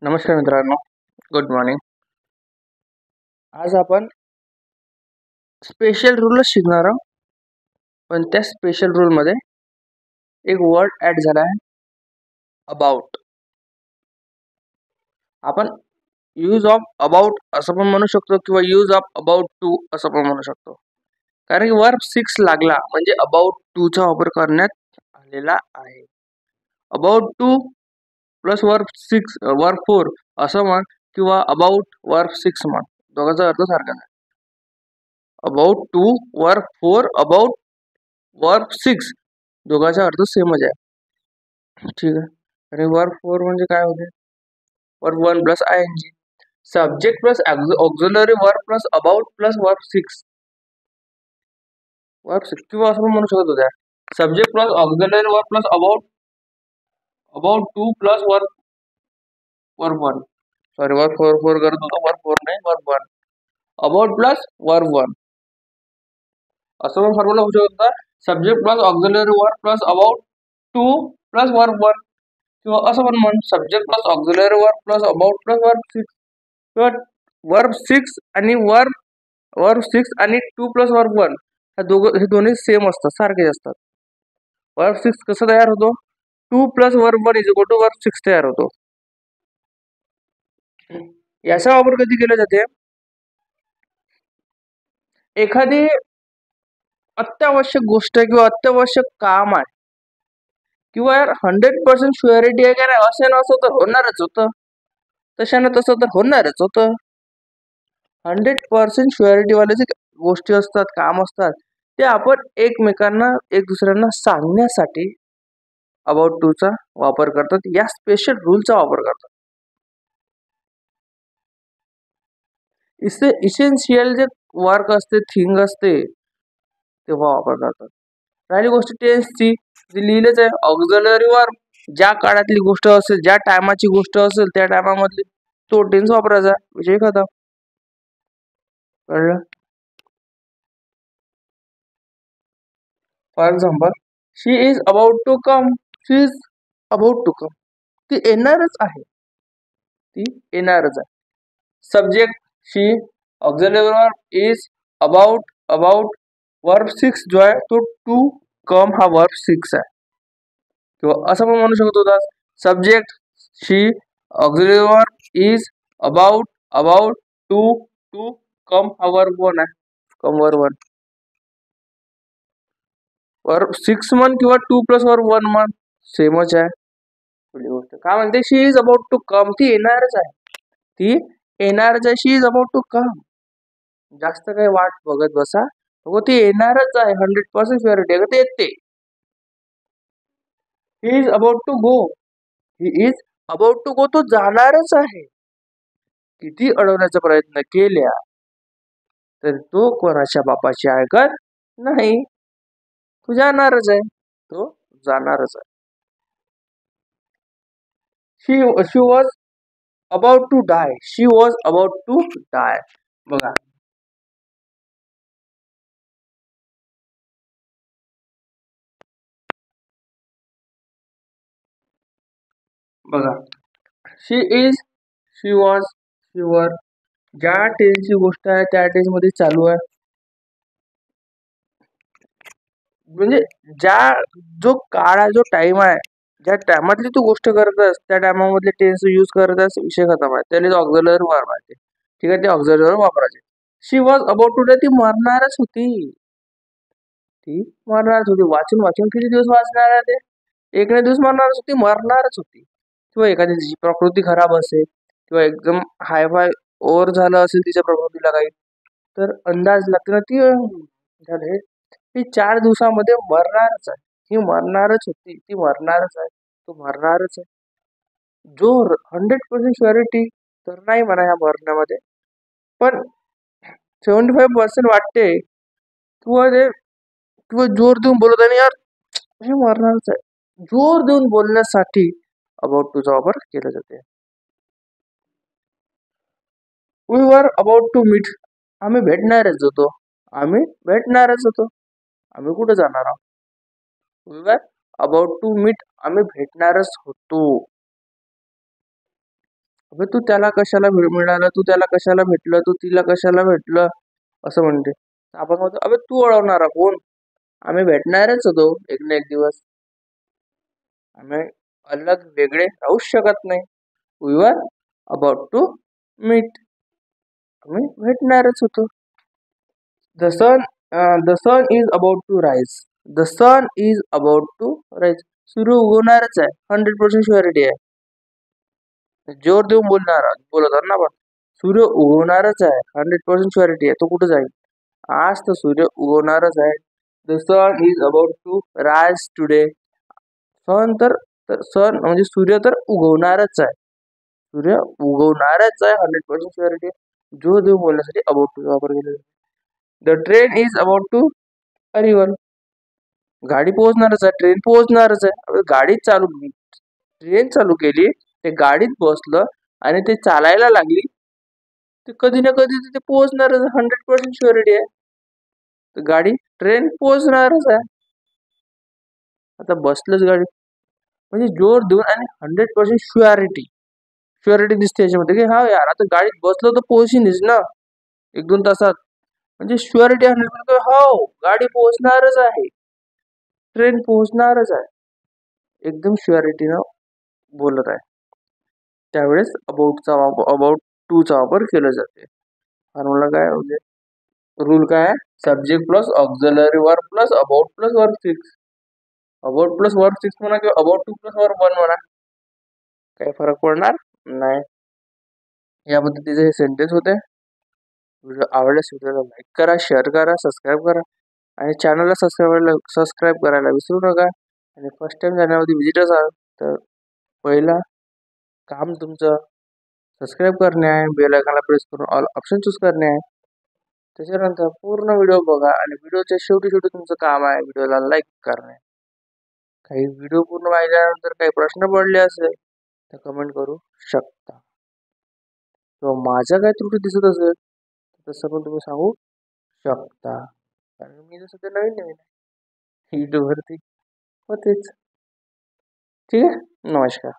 नमस्कार मित्रांनो, good morning. आज आपण स्पेशल रूल शिकणार आहोत. पण त्या स्पेशल रूल मध्ये एक वर्ड ऍड झाला आहे, अबाउट. आपण यूज ऑफ अबाउट असं पण म्हणू शकतो किंवा यूज ऑफ अबाउट टू असं पण म्हणू शकतो. कारण की वर्ब 6 लागला म्हणजे अबाउट टू चा वापर करण्यात आलेला आहे. About two plus verb 6 verb 4 असं म्हण किंवा अबाउट वर्ब 6 म्हण, दोघांचा अर्थ सारखाच आहे. About to verb 4 about verb 6 दोघांचा अर्थ सेमच आहे. ठीक आहे. आणि वर्ब 4 म्हणजे काय होते? Verb 1 plus ing, subject plus auxiliary verb plus about plus verb 6. Verb 6 किंवा असं म्हणू शकत होत्या, subject plus auxiliary verb plus about 2 plus verb 1. Sorry, verb 4 करत होतो, वर्ब 4 नाही, वर्ब 1. अबाउट प्लस वर्ब 1 असं पण फॉर्म्युला होऊ शकतो. Subject plus auxiliary verb plus about 2 plus verb 1, किंवा असं पण म्हण subject plus auxiliary verb plus about plus verb 6, किंवा वर्ब 6 आणि वर्ब 6 आणि 2 प्लस वर्ब 1 हे दोन्ही सेम असतात, सारखेच असतात. वर्ब 6 कसं तयार होतो? 2 plus verb 1 is equal to verb 6 तयार होतो. याचा वापर कधी केला जाते? एखादी अत्यावश्यक गोष्ट आहे किंवा अत्यावश्यक काम आहे, किंवा यार 100% शुअरिटी आहे का नाही, असं नसं तर होणारच होतं, तशाने तसं तर होणारच होतं. 100% शुअरिटी वाले जे गोष्टी असतात, काम असतात, ते आपण एकमेकांना एक दुसऱ्यांना सांगण्यासाठी अबाउट टू चा वापर करतात, या स्पेशल रूलचा वापर करतात. इसेन्शियल जे वर्क असते, थिंग असते, तेव्हा वापर करतात. राहिली गोष्ट टेन्सची, जी लिहिलेच आहे, ऑक्झिलरी वर्ब ज्या काळातली गोष्ट असेल, ज्या टायमाची गोष्ट असेल, त्या टायमामधली तो टेन्स वापरायचा, विषय खतम. कळलं? For example, she is about to come. She is about to come, ती येणारच आहे, ती येणारच आहे. Subject she, auxiliary verb is about verb 6 जो आहे तो टू कम हा वर्ब 6 आहे. किंवा असं पण म्हणू शकतो, subject she, auxiliary verb is about to come हा वर्ब 1 आहे, कम वर्ब 1. वर्ब 6 मन किंवा 2 प्लस वर्ब 1 मन सेमच आहे. पुढली गोष्ट काय म्हणते? शी इज अबाउट टू कम, ती येणारच आहे, ती येणारच आहे. शी इज अबाउट टू कम, जास्त काही वाट बघत बसा, ती येणारच आहे, 100% शुअरिटी आहे, ते येते. He is about to go, he is about to go, तो जाणारच आहे. किती अडवण्याचा प्रयत्न केल्या तर तो कोणाच्या बापाची ऐकत नाही, तो जाणारच आहे, तो जाणारच आहे. She was about to die, she was about to die. बघा, शी इज, शी वॉज, शी वर, ज्या टेन्सची गोष्ट आहे त्या टेन्स मध्ये चालू आहे, म्हणजे ज्या जो काळ आहे, जो टाइम आहे, ज्या टायमातली तू गोष्ट करत आहेस त्या टायमामधले टेन्स यूज करत आहेस, विषय खतम आहे. त्याला ऑक्झिलरी वर्ब आहे, ठीक आहे, ते ऑक्झिलरी वर्ब वापरायचे. शी वॉज अबाउट टू डे, ती मरणारच होती, ती मरणारच होती. वाचून वाचून किती दिवस वाचणार आहे ते? एक ना दिवस मरणारच होती, मरणारच होती. किंवा एखादी तिची प्रकृती खराब असेल, किंवा एकदम हायफाय ओव्हर झालं असेल तिच्या प्रकृतीला काही, तर अंदाज लागते ना, ती झाले ती 4 दिवसामध्ये मरणारच आहे, ही मरणारच होती, ती मरणारच आहे, तो मरणारच आहे. जो 100% शुअरिटी तर नाही म्हणा या मरण्यामध्ये, पण 75% वाटते, किंवा ते किंवा जोर देऊन बोलत आहे यार, हे मरणारच आहे, जोर देऊन बोलण्यासाठी अबाउट टू चा वापर केला जाते. We were about to meet, आम्ही भेटणारच होतो, आम्ही भेटणारच होतो, आम्ही कुठे जाणार आहोत? We were about to meet, आम्ही भेटणारच होतो. अबे तू त्याला कशाला मिळालं, तू त्याला कशाला भेटलं, तू तिला कशाला भेटलं, असं म्हणते. आपण म्हणतो अबे तू ओळवणारा कोण? आम्ही भेटणारच होतो एक ना एक दिवस. आम्ही अलग वेगळे राहूच शकत नाही. We were about to meet. आम्ही भेटणारच होतो. The sun is about to rise. The sun is about to rise. सूर्य उगवणारच आहे, 100% शुअरिटी आहे. जोर देऊन बोलत ना आपण. सूर्य उगवणारच आहे, 100% शुअरिटी आहे. तो कुठे जाईल? आज तर सूर्य उगवणारच आहे. The sun is about to rise today. Sun म्हणजे सूर्य तर उगवणारच आहे. सूर्य उगवणारच आहे, 100% शुअरिटी आहे. जोर देऊन बोलण्यासाठी अबाउट टू वापर केलेला. The train is about to arrival. गाडी पोहोचणारच आहे, ट्रेन पोहोचणारच आहे. ट्रेन चालू केली, ते गाडीत बसलं आणि ते चालायला लागली, ते कधी ना कधी तिथे पोहोचणारच आहे, 100% शुअरिटी आहे. गाडी ट्रेन पोहोचणारच आहे. आता बसलंच गाडी म्हणजे जोर देऊन आणि 100% शुअरिटी दिसते याच्यामध्ये की हा यार आता गाडीत बसलो तर पोहोचीनच ना 1-2 तासात. म्हणजे शुअरिटी 100% हो गाडी पोहोचणारच आहे, ट्रेन पोहोचणारच आहे. एकदम शुअरिटीनं बोलत आहे. त्यावेळेस अबाउट टूचा वापर केला जाते. फॉर्म्युला काय म्हणजे रूल काय आहे? Subject plus auxiliary verb plus about plus verb fix. About plus verb fix म्हणा किंवा about two plus verb one म्हणा, काही फरक पडणार नाही. या पद्धतीचे हे सेंटेन्स होते. व्हिडिओ आवडल्यास व्हिडिओला लाईक करा, शेअर करा, सबस्क्राईब करा आणि चॅनलला सबस्क्राईब करायला विसरू नका. आणि फर्स्ट टाइम चॅनलमध्ये व्हिजिटर्स आहात तर पहिला काम तुमचं सबस्क्राईब करणे आहे, बेल आयकॉनला प्रेस करून ऑल ऑप्शन चूज करणे आहे. त्याच्यानंतर पूर्ण व्हिडिओ बघा आणि व्हिडिओच्या शेवटी तुमचं काम आहे व्हिडिओला लाईक करणे. काही व्हिडिओ पूर्ण पाहिल्यानंतर काही प्रश्न पडले असेल तर कमेंट करू शकता, किंवा माझ्या काही त्रुटी दिसत असेल तसं पण तुम्ही सांगू शकता. कारण मी तर सध्या नवीन आहे युट्यूबवरती. होतेच. ठीक आहे. नमस्कार.